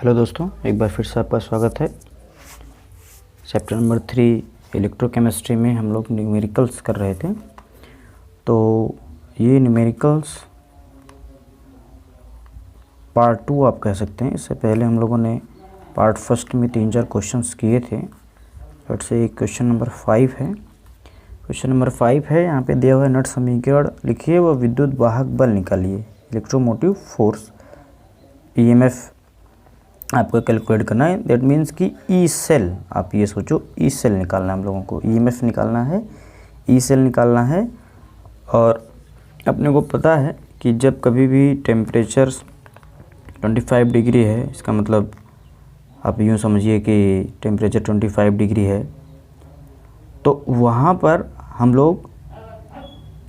Hello दोस्तों, एक बार फिर से आपका स्वागत है। चैप्टर नंबर 3 इलेक्ट्रोकेमिस्ट्री में हम लोग न्यूमेरिकल्स कर रहे थे। तो ये न्यूमेरिकल्स पार्ट 2 आप कह सकते हैं। इससे पहले हम लोगों ने पार्ट फर्स्ट में 3-4 क्वेश्चंस किए थे। बट से एक क्वेश्चन नंबर 5 है। क्वेश्चन नंबर 5 है, यहाँ पे दिया हुआ है नट समीकरण लिखिए व विद्युत वाहक बल निकालिए। इलेक्ट्रोमोटिव फोर्स ईएमएफ आपको कैलकुलेट करना है। दैट मीन्स कि ई सेल, आप ये सोचो ई सेल निकालना है हम लोगों को, ईएमएफ निकालना है, ई सेल निकालना है। और अपने को पता है कि जब कभी भी टेम्परेचर 25 डिग्री है, इसका मतलब आप यूँ समझिए कि टेम्परेचर 25 डिग्री है, तो वहाँ पर हम लोग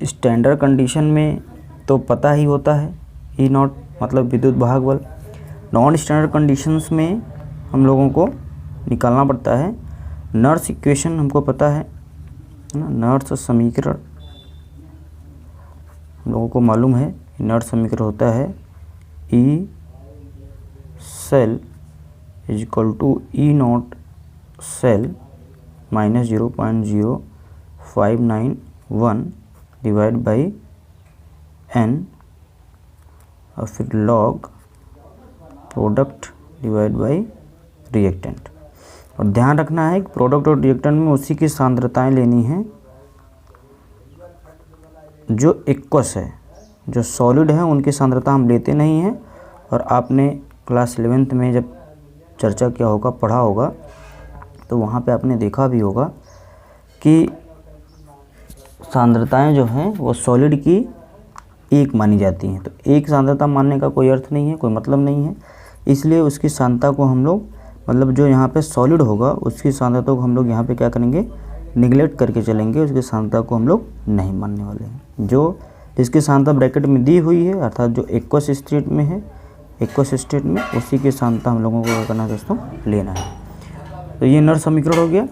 स्टैंडर्ड कंडीशन में तो पता ही होता है ई नॉट, मतलब विद्युत वाहक बल। नॉन स्टैंडर्ड कंडीशंस में हम लोगों को निकालना पड़ता है। नर्स इक्वेशन हमको पता है ना, नर्स समीकरण हम लोगों को मालूम है। नर्स समीकरण होता है E cell is equal to E naught cell minus 0.0591 divide by n और फिर log product divide by reactant. और ध्यान रखना है कि प्रोडक्ट और रिएक्टेंट में उसी की सांद्रताएं लेनी है जो एक्वस है। जो सॉलिड है उनकी सांद्रता हम लेते नहीं हैं। और आपने क्लास 11th में जब चर्चा किया होगा, पढ़ा होगा, तो वहाँ पे आपने देखा भी होगा कि सांद्रताएं जो हैं वो सॉलिड की एक मानी जाती हैं। तो एक सांद्रता मानने का कोई अर्थ नहीं है, कोई मतलब नहीं है। इसलिए उसकी सांद्रता को हम लोग, मतलब जो यहाँ पे सॉलिड होगा उसकी सांद्रता को हम लोग यहाँ पे क्या करेंगे, निगलेक्ट करके चलेंगे। उसकी सांद्रता को हम लोग नहीं मानने वाले हैं। जो जिसकी सांद्रता ब्रैकेट में दी हुई है, अर्थात जो एक्वस स्टेट में है, एक्वस स्टेट में, उसी की सांद्रता हम लोगों को क्या करना है दोस्तों, लेना है। तो ये नर समीकरण हो गया।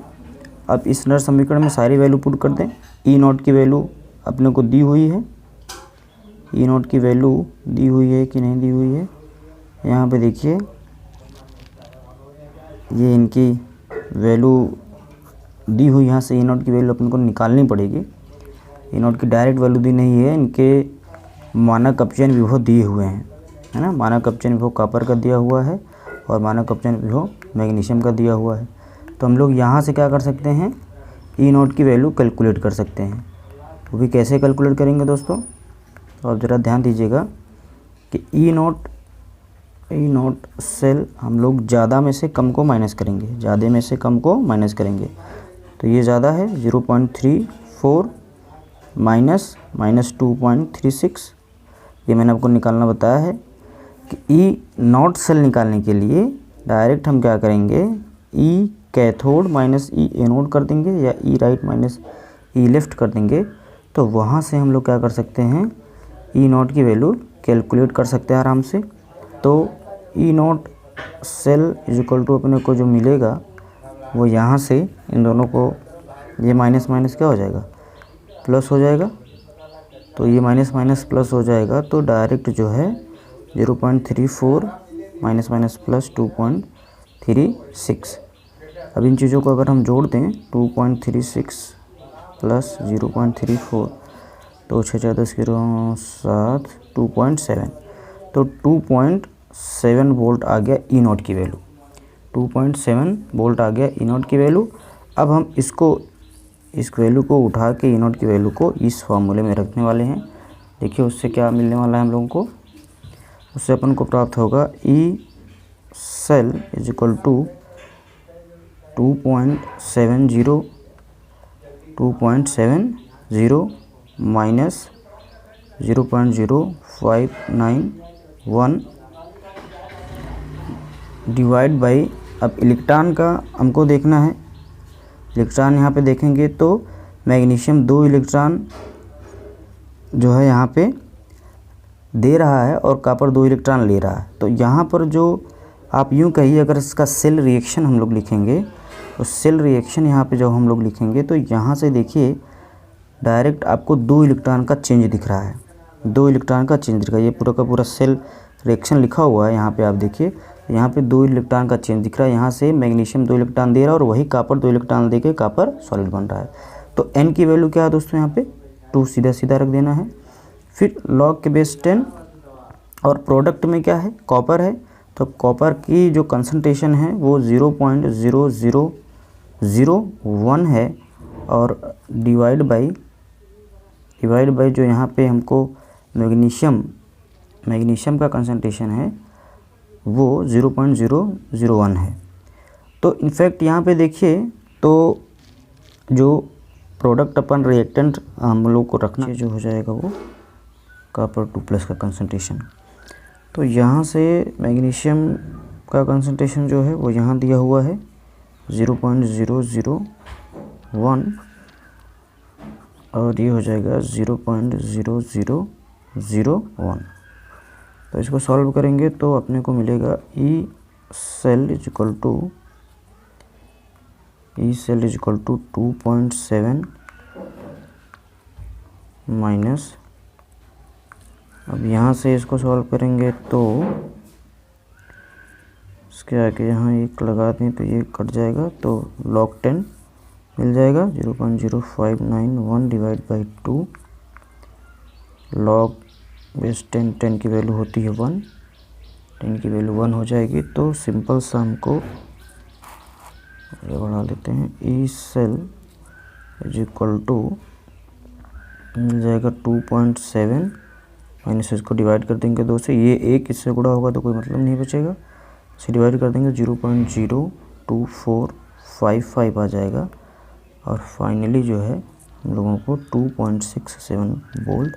अब इस नर समीकरण में सारी वैल्यू पुट कर दें। ई नॉट की वैल्यू अपने को दी हुई है, ई नॉट की वैल्यू दी हुई है कि नहीं दी हुई है, यहाँ पे देखिए ये इनकी वैल्यू दी हुई। यहाँ से ई नॉट की वैल्यू अपन को निकालनी पड़ेगी। ई नॉट की डायरेक्ट वैल्यू दी नहीं है, इनके मानक अपचयन विभव दिए हुए हैं, है ना। मानक अपचयन विभव कॉपर का दिया हुआ है और मानक अपचयन विभव मैग्नीशियम का दिया हुआ है। तो हम लोग यहाँ से क्या कर सकते हैं, ई नॉट की वैल्यू कैलकुलेट कर सकते हैं। वो भी कैसे कैलकुलेट करेंगे दोस्तों, तो आप ज़रा ध्यान दीजिएगा कि ई नॉट सेल हम लोग ज़्यादा में से कम को माइनस करेंगे, ज़्यादा में से कम को माइनस करेंगे। तो ये ज़्यादा है 0.34 माइनस 2.36। ये मैंने आपको निकालना बताया है कि ई नॉट सेल निकालने के लिए डायरेक्ट हम क्या करेंगे, ई कैथोड माइनस ई एनोड कर देंगे, या ई राइट माइनस ई लेफ्ट कर देंगे। तो वहाँ से हम लोग क्या कर सकते हैं, ई नॉट की वैल्यू कैलकुलेट कर सकते हैं आराम से। तो E naught cell is equal to अपने को जो मिलेगा वो यहाँ से इन दोनों को, ये माइनस माइनस क्या हो जाएगा, प्लस हो जाएगा। तो ये माइनस माइनस प्लस हो जाएगा। तो डायरेक्ट जो है 0.34 माइनस माइनस प्लस 2.36। अब इन चीज़ों को अगर हम जोड़ दें, 2.36 प्लस 0.34, तो 6×10⁻⁷ 2.7। तो 2.7 वोल्ट आ गया ई नॉट की वैल्यू, 2.7 वोल्ट आ गया ई नॉट की वैल्यू। अब हम इस वैल्यू को उठा के ई नॉट की वैल्यू को इस फार्मूले में रखने वाले हैं। देखिए उससे क्या मिलने वाला है हम लोगों को, उससे अपन को प्राप्त होगा E cell is equal to 2.70 minus 0.0591 divide by, अब इलेक्ट्रॉन का हमको देखना है। इलेक्ट्रॉन यहाँ पे देखेंगे तो मैग्नीशियम 2 इलेक्ट्रॉन जो है यहाँ पे दे रहा है और कॉपर 2 इलेक्ट्रॉन ले रहा है। तो यहाँ पर जो आप यूँ कहिए, अगर इसका सेल रिएक्शन हम लोग लिखेंगे, तो सेल रिएक्शन यहाँ पे जब हम लोग लिखेंगे तो यहाँ से देखिए डायरेक्ट आपको 2 इलेक्ट्रॉन का चेंज दिख रहा है, 2 इलेक्ट्रॉन का चेंज दिख रहा है। ये पूरा का पूरा सेल रिएक्शन लिखा हुआ है यहाँ पे आप देखिए, यहाँ पे 2 इलेक्ट्रॉन का चेंज दिख रहा है। यहाँ से मैग्नीशियम 2 इलेक्ट्रॉन दे रहा है और वही कॉपर 2 इलेक्ट्रॉन दे के कॉपर सॉलिड बन रहा है। तो n की वैल्यू क्या है दोस्तों, यहाँ पे 2 सीधा सीधा रख देना है। फिर log के बेस 10 और प्रोडक्ट में क्या है, कॉपर है, तो कॉपर की जो कंसंट्रेशन है वो 0.0001 है और डिवाइड बाई जो यहाँ पे हमको मैग्नीशियम का कंसंट्रेशन है वो 0.001 है। तो इनफैक्ट यहाँ पे देखिए, तो जो प्रोडक्ट अपन रिएक्टेंट हम लोग को रखना जो हो जाएगा वो कॉपर 2+ का कंसंट्रेशन। तो यहाँ से मैग्नीशियम का कंसंट्रेशन जो है वो यहाँ दिया हुआ है 0.001 और ये हो जाएगा 0.0001। तो इसको सॉल्व करेंगे तो अपने को मिलेगा E cell is equal to 2.7 minus, अब यहाँ से इसको सॉल्व करेंगे तो इसके आगे यहाँ 1 लगा दें तो ये कट जाएगा, तो log 10 मिल जाएगा 0.0591 डिवाइड बाई 2 log बेस 10 की वैल्यू होती है 1, 10 की वैल्यू 1 हो जाएगी। तो सिंपल सा हमको ये बढ़ा लेते हैं, E cell is equal to मिल जाएगा 2.7 माइनस इसको डिवाइड कर देंगे 2 से, ये 1 इससे गुणा होगा तो कोई मतलब नहीं बचेगा, इसे डिवाइड कर देंगे 0.02455 आ जाएगा और फाइनली जो है हम लोगों को 2.67 वोल्ट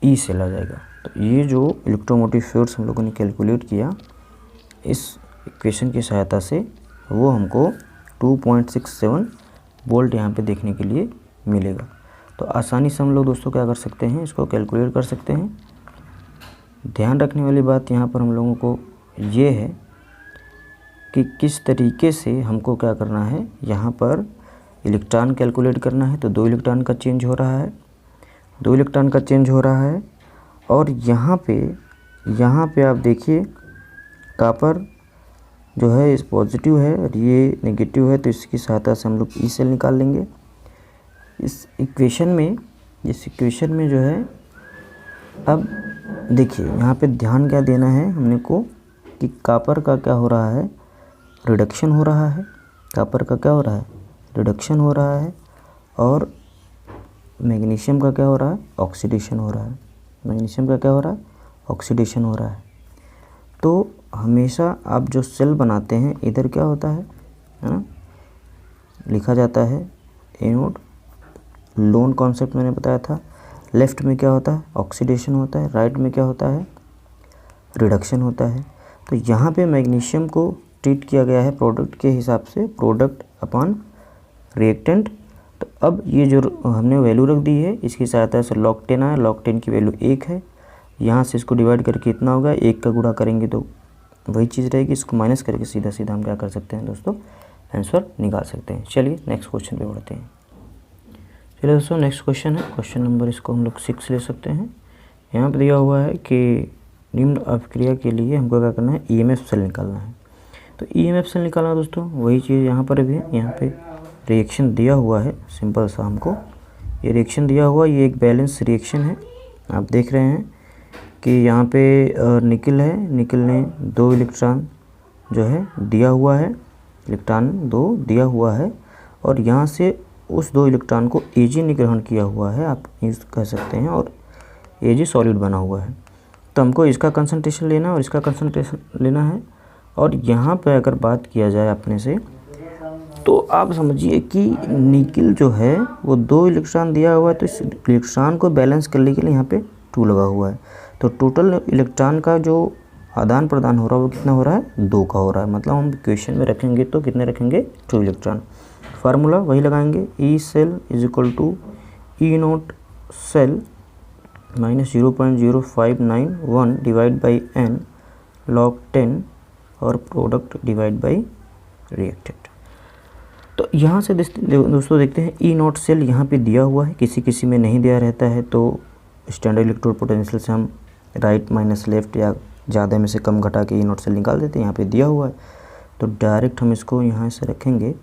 ई सेल आ जाएगा। तो ये जो इलेक्ट्रोमोटिव फोर्स हम लोगों ने कैलकुलेट किया इस इक्वेशन की सहायता से, वो हमको 2.67 वोल्ट यहाँ पे देखने के लिए मिलेगा। तो आसानी से हम लोग दोस्तों क्या कर सकते हैं, इसको कैलकुलेट कर सकते हैं। ध्यान रखने वाली बात यहाँ पर हम लोगों को ये है कि किस तरीके से हमको क्या करना है, यहाँ पर इलेक्ट्रॉन कैलकुलेट करना है। तो 2 इलेक्ट्रॉन का चेंज हो रहा है, 2 इलेक्ट्रॉन का चेंज हो रहा है और यहाँ पे आप देखिए कॉपर जो है इस पॉजिटिव है और ये नेगेटिव है, तो इसकी सहायता से हम लोग ई सेल निकाल लेंगे। इस इक्वेशन में जो है, अब देखिए यहाँ पे ध्यान क्या देना है हमने को कि कॉपर का क्या हो रहा है, रिडक्शन हो रहा है। कॉपर का क्या हो रहा है, रिडक्शन हो रहा है और मैग्नीशियम का क्या हो रहा है, ऑक्सीडेशन हो रहा है। मैग्नीशियम का क्या हो रहा है, ऑक्सीडेशन हो रहा है। तो हमेशा आप जो सेल बनाते हैं इधर क्या होता है ना, लिखा जाता है एनोड, लोन कॉन्सेप्ट मैंने बताया था। लेफ़्ट में क्या होता है, ऑक्सीडेशन होता है, राइट में क्या होता है, रिडक्शन होता है। तो यहाँ पे मैग्नीशियम को ट्रीट किया गया है प्रोडक्ट के हिसाब से, प्रोडक्ट अपॉन रिएक्टेंट। तो अब ये जो हमने वैल्यू रख दी है इसकी सहायता से log 10 आया, log 10 की वैल्यू 1 है। यहाँ से इसको डिवाइड करके इतना होगा, 1 का गुणा करेंगे तो वही चीज़ रहेगी, इसको माइनस करके सीधा सीधा हम क्या कर सकते हैं दोस्तों, आंसर निकाल सकते हैं। चलिए नेक्स्ट क्वेश्चन पे बढ़ते हैं। चलिए दोस्तों नेक्स्ट क्वेश्चन है, क्वेश्चन नंबर इसको हम लोग 6 ले सकते हैं। यहाँ पर दिया हुआ है कि निम्न अभिक्रिया के लिए हमको क्या करना है, EMF सेल निकालना है। तो EMF सेल निकालना दोस्तों वही चीज़ यहाँ पर भी है। यहाँ पे रिएक्शन दिया हुआ है, सिंपल सा हमको ये रिएक्शन दिया हुआ, ये एक बैलेंस रिएक्शन है। आप देख रहे हैं कि यहाँ पे निकल है, निकल ने 2 इलेक्ट्रॉन जो है दिया हुआ है, इलेक्ट्रॉन 2 दिया हुआ है और यहाँ से उस 2 इलेक्ट्रॉन को Ag ने ग्रहण किया हुआ है, आप यूज़ कह सकते हैं, और Ag सॉलिड बना हुआ है। तो हमको इसका कंसंट्रेशन लेना और इसका कंसंट्रेशन लेना है। और यहाँ पे अगर बात किया जाए अपने से, तो आप समझिए कि निकल जो है वो 2 इलेक्ट्रॉन दिया हुआ है, तो इस इलेक्ट्रॉन को बैलेंस करने के लिए यहाँ पे 2 लगा हुआ है। तो टोटल इलेक्ट्रॉन का जो आदान प्रदान हो रहा है वो कितना हो रहा है, 2 का हो रहा है। मतलब हम इक्वेशन में रखेंगे तो कितने रखेंगे, 2 इलेक्ट्रॉन। फार्मूला वही लगाएंगे, E cell is equal to E naught cell minus 0.0591 divide by n log 10 और प्रोडक्ट डिवाइड बाई रिएक्टेंट। तो यहाँ से दोस्तों देखते हैं ई नॉट सेल यहाँ पे दिया हुआ है, किसी किसी में नहीं दिया रहता है, तो स्टैंडर्ड इलेक्ट्रोड पोटेंशियल से हम राइट माइनस लेफ़्ट या ज़्यादा में से कम घटा के ई नॉट सेल निकाल देते हैं। यहाँ पे दिया हुआ है तो डायरेक्ट हम इसको यहाँ से रखेंगे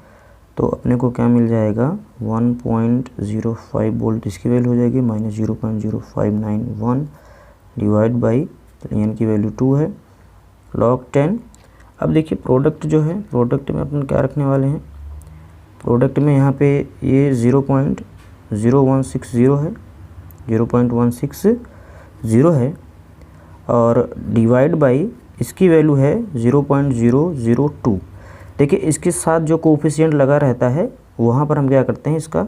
तो अपने को क्या मिल जाएगा 1.05 वोल्ट इसकी वैल्यू हो जाएगी माइनस 0.0591 डिवाइड बाई एन की वैल्यू 2 है log 10। अब देखिए प्रोडक्ट जो है, प्रोडक्ट में अपन क्या रखने वाले हैं, प्रोडक्ट में यहाँ पे ये 0.0160 है, 0.160 है और डिवाइड बाई इसकी वैल्यू है 0.002। देखिए इसके साथ जो कोफिशिएंट लगा रहता है वहाँ पर हम क्या करते हैं, इसका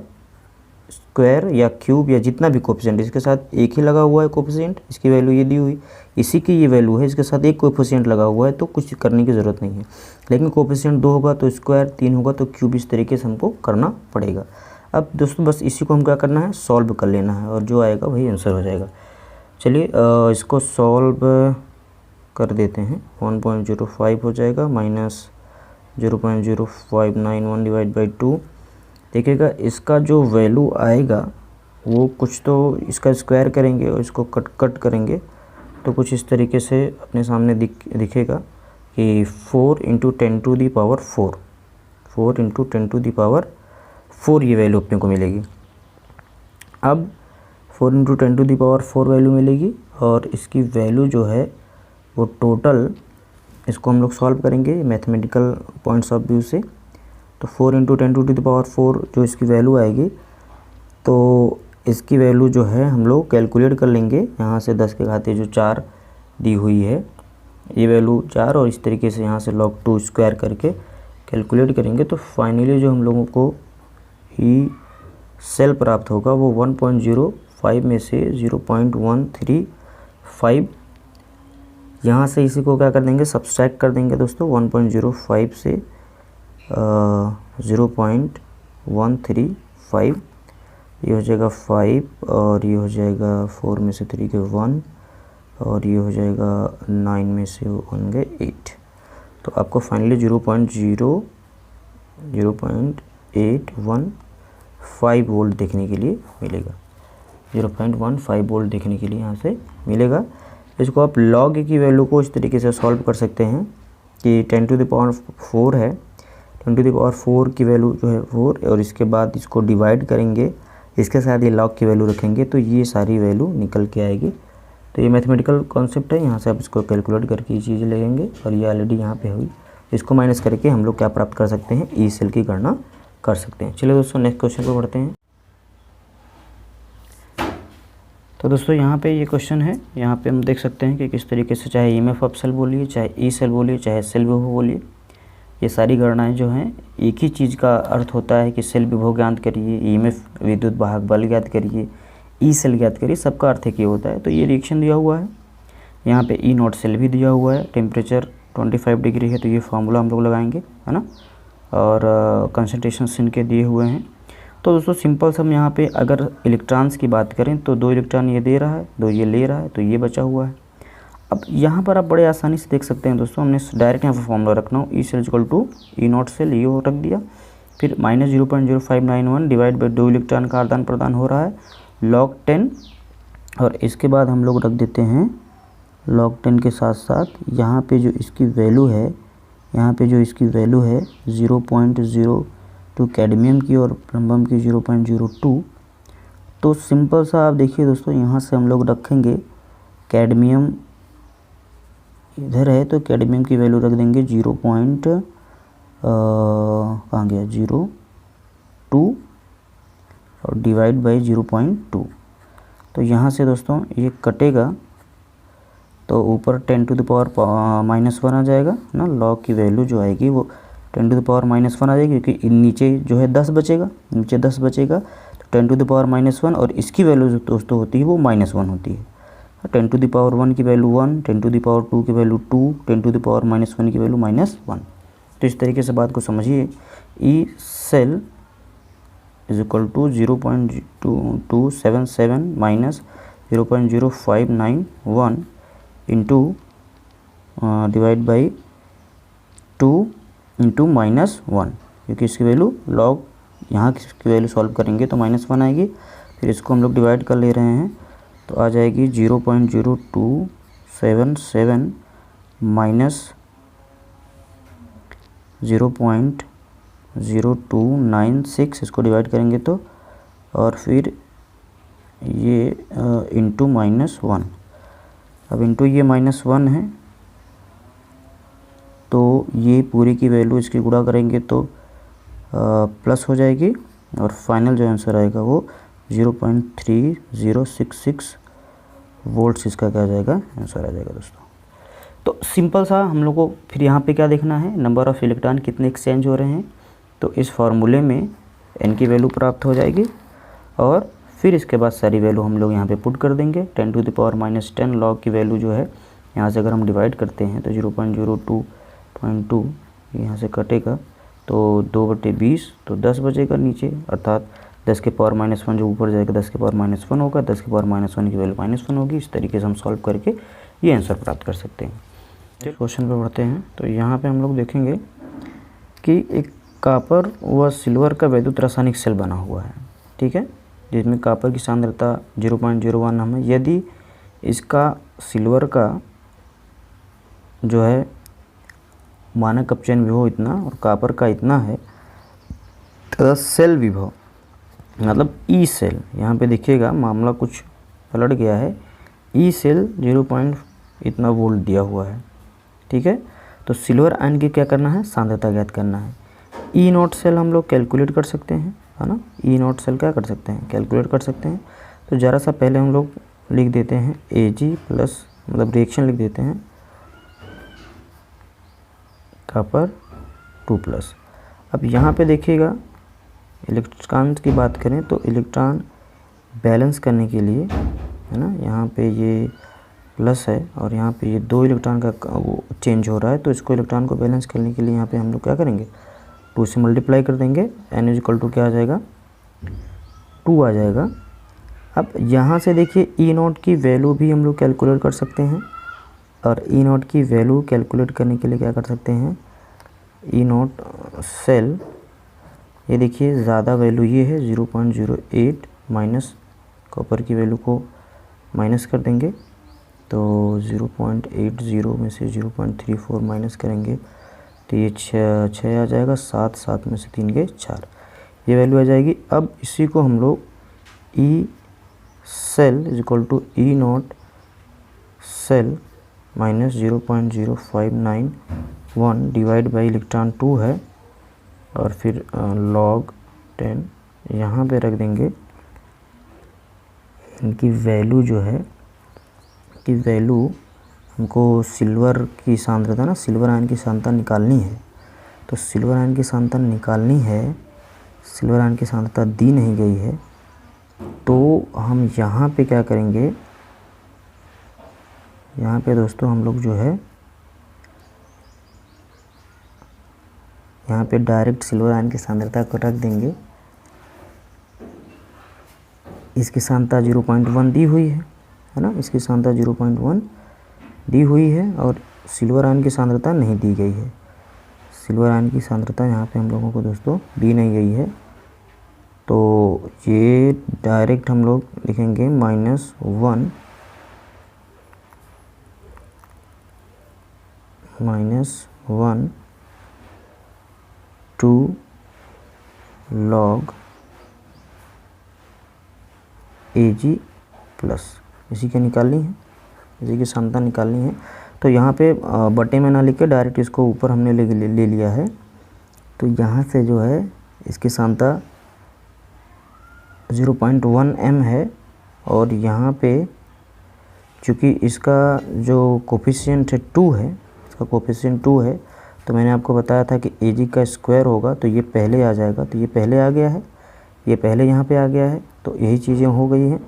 स्क्वायर या क्यूब या जितना भी कोफिशिएंट इसके साथ एक ही लगा हुआ है कोफिशिएंट, इसकी वैल्यू ये दी हुई, इसी की ये वैल्यू है, इसके साथ एक कोफिशिएंट लगा हुआ है तो कुछ करने की ज़रूरत नहीं है। लेकिन कोफिशिएंट 2 होगा तो स्क्वायर, 3 होगा तो क्यूब, इस तरीके से हमको करना पड़ेगा। अब दोस्तों बस इसी को हम क्या करना है, सॉल्व कर लेना है और जो आएगा वही आंसर हो जाएगा। चलिए इसको सॉल्व कर देते हैं। 1.05 हो जाएगा माइनस 0.0591 डिवाइड बाई 2। देखिएगा इसका जो वैल्यू आएगा वो कुछ तो इसका स्क्वायर करेंगे और इसको कट करेंगे तो कुछ इस तरीके से अपने सामने दिखेगा कि 4 × 10⁴, 4 × 10⁴ ये वैल्यू अपने को मिलेगी। अब 4 × 10⁴ वैल्यू मिलेगी और इसकी वैल्यू जो है वो टोटल, इसको हम लोग सॉल्व करेंगे मैथमेटिकल पॉइंट्स ऑफ व्यू से। तो 4 × 10⁴ जो इसकी वैल्यू आएगी तो इसकी वैल्यू जो है हम लोग कैलकुलेट कर लेंगे। यहाँ से 10 के घाते जो 4 दी हुई है ये वैल्यू 4 और इस तरीके से यहाँ से log 2 स्क्वायर करके कैलकुलेट करेंगे तो फाइनली जो हम लोगों को ई सेल प्राप्त होगा वो 1.05 में से 0.135, यहाँ से इसी को क्या कर देंगे, सब्सट्रैक्ट कर देंगे दोस्तों। 1.05 से 0.135 ये हो जाएगा 5 और ये हो जाएगा 4 में से 3 के 1 और ये हो जाएगा 9 में से होंगे 8। तो आपको फाइनली 0.815 वोल्ट देखने के लिए मिलेगा, 0.15 वोल्ट देखने के लिए यहाँ से मिलेगा। इसको आप log की वैल्यू को इस तरीके से सॉल्व कर सकते हैं कि 10⁴ है, 10⁴ की वैल्यू जो है 4 और इसके बाद इसको डिवाइड करेंगे, इसके साथ ये log की वैल्यू रखेंगे तो ये सारी वैल्यू निकल के आएगी। तो ये मैथमेटिकल कॉन्सेप्ट है, यहाँ से आप इसको कैलकुलेट करके ये चीज़ें लेंगे और ये ऑलरेडी यहाँ पे हुई। इसको माइनस करके हम लोग क्या प्राप्त कर सकते हैं, ई सेल की गणना कर सकते हैं। चलिए दोस्तों नेक्स्ट क्वेश्चन को बढ़ते हैं। तो दोस्तों यहाँ पे ये क्वेश्चन है, यहाँ पे हम देख सकते हैं कि किस तरीके से चाहे ईएमएफ ऑफ सेल बोलिए, चाहे ई सेल बोलिए, चाहे सेल विभव बोलिए, ये सारी गणनाएं जो हैं एक ही चीज़ का अर्थ होता है कि सेल विभव ज्ञात करिए, ईएमएफ विद्युत वाहक बल ज्ञात करिए, ई सेल ज्ञात करिए, सबका अर्थ एक ही होता है। तो ये रिएक्शन दिया हुआ है, यहाँ पे ई नॉट सेल भी दिया हुआ है, टेम्परेचर 25 डिग्री है तो ये फार्मूला हम लोग लगाएंगे, है ना, और कंसंट्रेशन इनके दिए हुए हैं। तो दोस्तों सिंपल से हम यहाँ पे अगर इलेक्ट्रॉन्स की बात करें तो 2 इलेक्ट्रॉन ये दे रहा है, 2 ये ले रहा है, तो ये बचा हुआ है। अब यहाँ पर आप बड़े आसानी से देख सकते हैं दोस्तों, हमने डायरेक्ट यहाँ पर फॉर्मूला रखना हो, E cell equal to E naught cell, ये रख दिया, फिर माइनस 0.0591 डिवाइड बाई 2 इलेक्ट्रॉन का आदान प्रदान हो रहा है log 10 और इसके बाद हम लोग रख देते हैं log 10 के साथ साथ यहाँ पे जो इसकी वैल्यू है, यहाँ पे जो इसकी वैल्यू है 0.02 कैडमियम की और प्लम्बम की 0.02। तो सिंपल सा आप देखिए दोस्तों, यहाँ से हम लोग रखेंगे कैडमियम इधर है तो कैडमियम की वैल्यू रख देंगे 0.02 और डिवाइड बाई 0.2। तो यहाँ से दोस्तों ये कटेगा तो ऊपर 10⁻⁻1 आ जाएगा ना, log की वैल्यू जो आएगी वो 10⁻⁻1 आ जाएगी क्योंकि नीचे जो है 10 बचेगा, नीचे 10 बचेगा तो 10⁻⁻1 और इसकी वैल्यू जो दोस्तों होती है वो -1 होती है। 10⁻1 की वैल्यू 1, 10⁻2 की वैल्यू 2, 10⁻−1 की वैल्यू -1। तो इस तरीके से बात को समझिए, E cell is equal to 0.2277 minus 0.0591 into divide by 2 into -1, क्योंकि इसकी वैल्यू log यहाँ की वैल्यू सॉल्व करेंगे तो -1 आएगी, फिर इसको हम लोग डिवाइड कर ले रहे हैं तो आ जाएगी 0.02 0.77 माइनस 0.0296 इसको डिवाइड करेंगे तो, और फिर ये इंटू -1। अब इंटू ये -1 है, तो ये पूरी की वैल्यू इसकी गुणा करेंगे तो प्लस हो जाएगी, और फाइनल जो आंसर आएगा वो 0.3066 वोल्ट्स इसका क्या आ जाएगा, आंसर आ जाएगा दोस्तों। तो सिंपल सा हम लोग को फिर यहाँ पे क्या देखना है, नंबर ऑफ़ इलेक्ट्रॉन कितने एक्सचेंज हो रहे हैं। तो इस फार्मूले में n की वैल्यू प्राप्त हो जाएगी, और फिर इसके बाद सारी वैल्यू हम लोग यहाँ पे पुट कर देंगे। 10⁻⁻10 लॉग की वैल्यू जो है यहाँ से अगर हम डिवाइड करते हैं तो 0.02.2 यहाँ से कटेगा, तो 2/20, तो 10 बचेगा नीचे, अर्थात 10⁻⁻1 जो ऊपर जाएगा 10⁻⁻1 होगा, 10⁻⁻1 की वैल्यू -1 होगी। इस तरीके से हम सॉल्व करके ये आंसर प्राप्त कर सकते हैं। क्वेश्चन पे बढ़ते हैं। तो यहाँ पे हम लोग देखेंगे कि एक कॉपर व सिल्वर का वैद्युत रासायनिक सेल बना हुआ है, ठीक है, जिसमें कॉपर की सांद्रता 0.01 है। यदि इसका सिल्वर का जो है मानक अपचयन विभव इतना और कॉपर का इतना है, तो सेल विभव मतलब ई सेल, यहाँ पे देखिएगा मामला कुछ पलट गया है। E cell 0. इतना वोल्ट दिया हुआ है, ठीक है। तो सिल्वर आयन की क्या करना है, सांद्रता ज्ञात करना है। ई नॉट सेल हम लोग कैलकुलेट कर सकते हैं, है ना। ई नॉट सेल क्या कर सकते हैं, कैलकुलेट कर सकते हैं। तो ज़रा सा पहले हम लोग लिख देते हैं Ag प्लस, मतलब रिएक्शन लिख देते हैं कॉपर 2+। अब यहाँ पे देखिएगा इलेक्ट्रॉन की बात करें तो इलेक्ट्रॉन बैलेंस करने के लिए, है ना, यहाँ पे ये प्लस है और यहाँ पे ये 2 इलेक्ट्रॉन का वो चेंज हो रहा है। तो इसको इलेक्ट्रॉन को बैलेंस करने के लिए यहाँ पे हम लोग क्या करेंगे, 2 से मल्टीप्लाई कर देंगे। n = क्या आ जाएगा, 2 आ जाएगा। अब यहाँ से देखिए ई नॉट की वैल्यू भी हम लोग कैलकुलेट कर सकते हैं, और ई नॉट की वैल्यू कैलकुलेट करने के लिए क्या कर सकते हैं, ई नॉट सेल, ये देखिए ज़्यादा वैल्यू ये है 0.08 माइनस कॉपर की वैल्यू को माइनस कर देंगे, तो 0.80 में से 0.34 माइनस करेंगे तो ये 6 आ जाएगा, 7 में से 3 गए 4, ये वैल्यू आ जाएगी। अब इसी को हम लोग E cell = E naught cell minus 0.0591 divide by electron 2 है, और फिर log 10 यहाँ पे रख देंगे। इनकी वैल्यू जो है कि वैल्यू हमको सिल्वर की सांद्रता ना, सिल्वर आयन की सांद्रता निकालनी है। तो सिल्वर आयन की सांद्रता निकालनी है, सिल्वर आयन की सांद्रता दी नहीं गई है, तो हम यहाँ पे क्या करेंगे, यहाँ पे दोस्तों हम लोग जो है यहाँ पे डायरेक्ट सिल्वर आयन की सांद्रता को रख देंगे। इसकी सांद्रता 0.1 दी हुई है ना, इसकी सांद्रता 0.1 दी हुई है, और सिल्वर आयन की सांद्रता नहीं दी गई है। सिल्वर आयन की सांद्रता यहाँ पे हम लोगों को दोस्तों दी नहीं गई है, तो ये डायरेक्ट हम लोग लिखेंगे -1 2 log Ag प्लस, इसी की निकालनी है, इसी की सांद्रता निकालनी है। तो यहाँ पे बटे में ना लिख के डायरेक्ट इसको ऊपर हमने ले लिया है। तो यहाँ से जो है इसकी सांद्रता 0.1 m है, और यहाँ पे चूँकि इसका जो कोफिशिएंट है 2 है, इसका कोफिशिएंट 2 है, तो मैंने आपको बताया था कि Ag का स्क्वायर होगा तो ये पहले आ जाएगा, तो ये पहले आ गया है, ये पहले यहाँ पे आ गया है, तो यही चीज़ें हो गई हैं।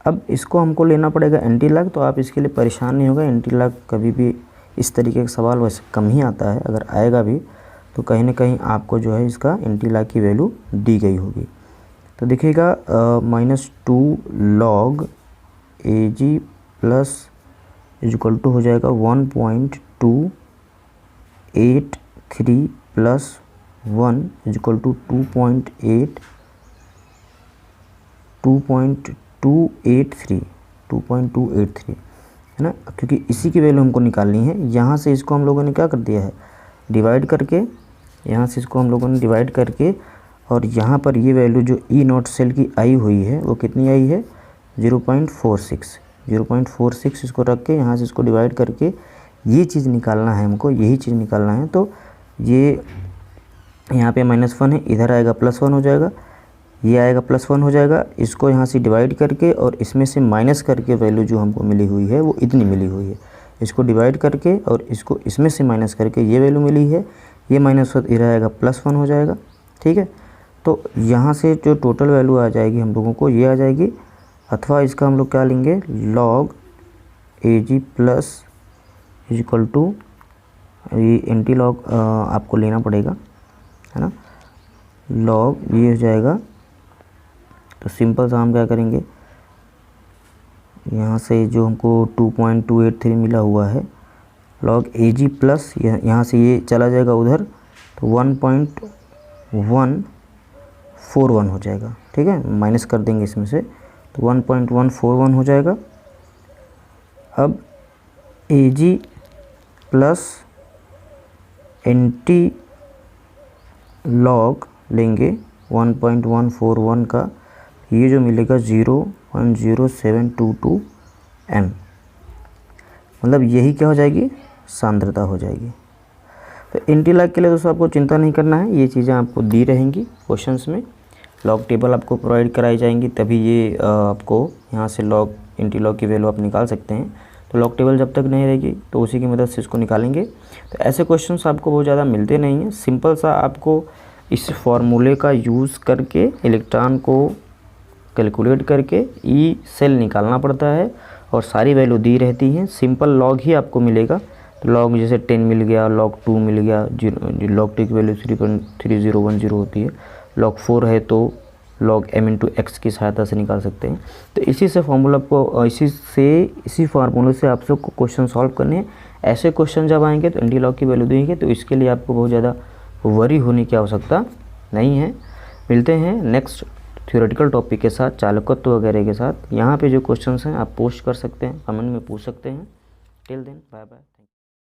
अब इसको हमको लेना पड़ेगा एंटी लॉग, तो आप इसके लिए परेशान नहीं होगा। एंटी लॉग कभी भी इस तरीके का सवाल वैसे कम ही आता है, अगर आएगा भी तो कहीं ना कहीं आपको जो है इसका एंटी लॉग की वैल्यू दी गई होगी। तो देखिएगा -2 log Ag प्लस = हो जाएगा 1.283 प्लस 1 = 2.283। है ना, क्योंकि इसी की वैल्यू हमको निकालनी है। यहाँ से इसको हम लोगों ने क्या कर दिया है, डिवाइड करके, यहाँ से इसको हम लोगों ने डिवाइड करके, और यहाँ पर ये वैल्यू जो ई नॉट सेल की आई हुई है वो कितनी आई है, 0.46 इसको रख के यहाँ से इसको डिवाइड करके ये चीज़ निकालना है हमको, यही चीज़ निकालना है। तो ये यहाँ पे -1 है, इधर आएगा +1 हो जाएगा, ये आएगा +1 हो जाएगा। इसको यहाँ से डिवाइड करके और इसमें से माइनस करके वैल्यू जो हमको मिली हुई है वो इतनी मिली हुई है। इसको डिवाइड करके और इसको इसमें से माइनस करके ये वैल्यू मिली है, ये -1 इधर आएगा +1 हो जाएगा। ठीक है, तो यहाँ से जो टोटल वैल्यू आ जाएगी हम लोगों को ये आ जाएगी, अथवा इसका हम लोग क्या लेंगे, log AG plus equal to, ये एंटी लॉग आपको लेना पड़ेगा, है ना, log ये हो जाएगा। तो सिंपल सा हम क्या करेंगे, यहाँ से जो हमको 2.283 मिला हुआ है, log AG प्लस यहाँ से ये चला जाएगा उधर, तो 1.141 हो जाएगा। ठीक है, माइनस कर देंगे इसमें से, तो 1.141 हो जाएगा। अब AG प्लस एंटी लॉग लेंगे 1.141 का, ये जो मिलेगा 0.0722 m, मतलब यही क्या हो जाएगी, सांद्रता हो जाएगी। तो एंटी लॉग के लिए दोस्तों आपको चिंता नहीं करना है, ये चीज़ें आपको दी रहेंगी क्वेश्चंस में, लॉग टेबल आपको प्रोवाइड कराई जाएंगी, तभी ये आपको यहाँ से लॉग एंटी लॉग की वैल्यू आप निकाल सकते हैं। तो लॉग टेबल जब तक नहीं रहेगी तो उसी की मदद से इसको निकालेंगे। तो ऐसे क्वेश्चंस आपको बहुत ज़्यादा मिलते नहीं हैं, सिंपल सा आपको इस फॉर्मूले का यूज़ करके इलेक्ट्रॉन को कैलकुलेट करके ई सेल निकालना पड़ता है, और सारी वैल्यू दी रहती हैं। सिंपल लॉग ही आपको मिलेगा, तो लॉग जैसे 10 मिल गया, लॉग 2 मिल गया, लॉग 2 की वैल्यू 3.3010 होती है, लॉग 4 है तो log m इंटू एक्स की सहायता से निकाल सकते हैं। तो इसी से फॉर्मूला को इसी फार्मूले से आप सबको क्वेश्चन सॉल्व करने हैं। ऐसे क्वेश्चन जब आएंगे तो एंटी लॉग की वैल्यू देंगे, तो इसके लिए आपको बहुत ज़्यादा वरी होने की आवश्यकता नहीं है। मिलते हैं नेक्स्ट थ्योरेटिकल टॉपिक के साथ, चालकत्व वगैरह के साथ। यहाँ पे जो क्वेश्चंस हैं आप पोस्ट कर सकते हैं, कमेंट में पूछ सकते हैं। Till then bye bye.